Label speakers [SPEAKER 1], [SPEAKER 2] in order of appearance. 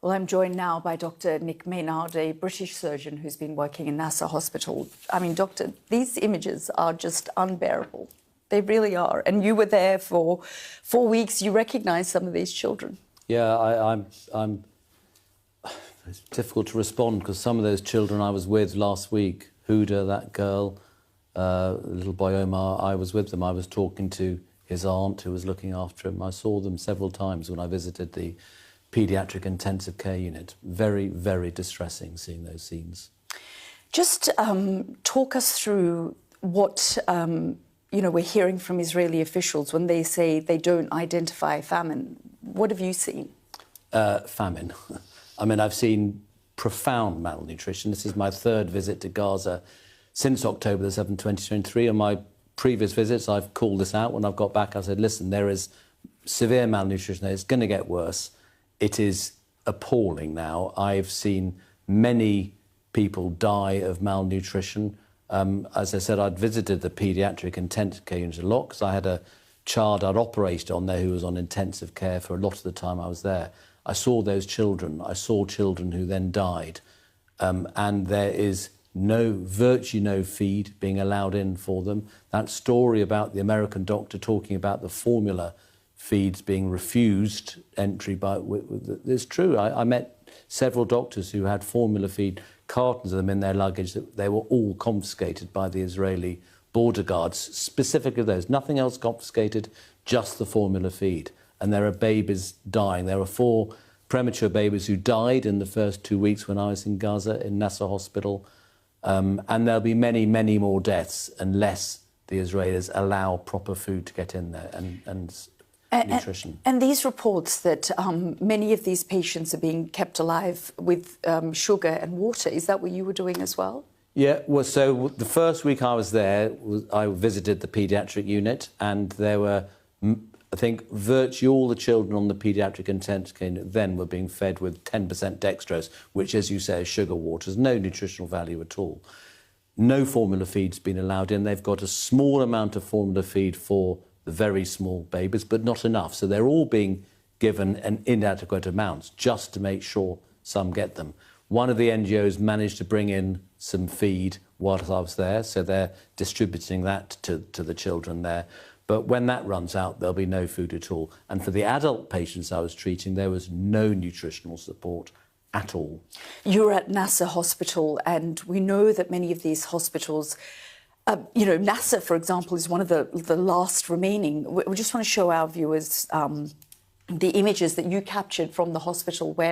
[SPEAKER 1] Well, I'm joined now by Dr. Nick Maynard, a British surgeon who's been working in NASA Hospital. I mean, Doctor, these images are just unbearable. They really are. And you were there for 4 weeks. You recognise some of these children.
[SPEAKER 2] Yeah, I'm. It's difficult to respond because some of those children I was with last week, Huda, that girl, little boy Omar, I was with them. I was talking to his aunt who was looking after him. I saw them several times when I visited the paediatric intensive care unit. Very, very distressing seeing those scenes.
[SPEAKER 1] Just talk us through what we're hearing from Israeli officials when they say they don't identify famine. What have you seen?
[SPEAKER 2] Famine. I mean, I've seen profound malnutrition. This is my third visit to Gaza since October the 7th, 2023. On my previous visits, I've called this out. When I've got back, I said, listen, there is severe malnutrition there. It's going to get worse. It is appalling now. I've seen many people die of malnutrition. As I said, I'd visited the paediatric intensive care unit a lot because I had a child I'd operated on there who was on intensive care for a lot of the time I was there. I saw those children. I saw children who then died. And there is virtually no feed being allowed in for them. That story about the American doctor talking about the formula feeds being refused entry is true. I met several doctors who had formula feed cartons of them in their luggage. They were all confiscated by the Israeli border guards, specifically those. Nothing else confiscated, just the formula feed. And there are babies dying. There are 4 premature babies who died in the first 2 weeks when I was in Gaza, in Nasser Hospital. And there'll be many, many more deaths unless the Israelis allow proper food to get in there and nutrition.
[SPEAKER 1] And these reports that many of these patients are being kept alive with sugar and water, is that what you were doing as well?
[SPEAKER 2] Yeah, well, so the first week I was there, I visited the paediatric unit, and there were, I think, virtually all the children on the paediatric intensive care unit then were being fed with 10% dextrose, which, as you say, is sugar water. There's no nutritional value at all. No formula feed's been allowed in. They've got a small amount of formula feed for the very small babies, but not enough. So they're all being given an inadequate amount just to make sure some get them. One of the NGOs managed to bring in some feed whilst I was there, so they're distributing that to the children there. But when that runs out, there'll be no food at all. And for the adult patients I was treating, there was no nutritional support at all.
[SPEAKER 1] You're at Nasser Hospital, and we know that many of these hospitals, Nasser, for example, is one of the last remaining. We just want to show our viewers the images that you captured from the hospital where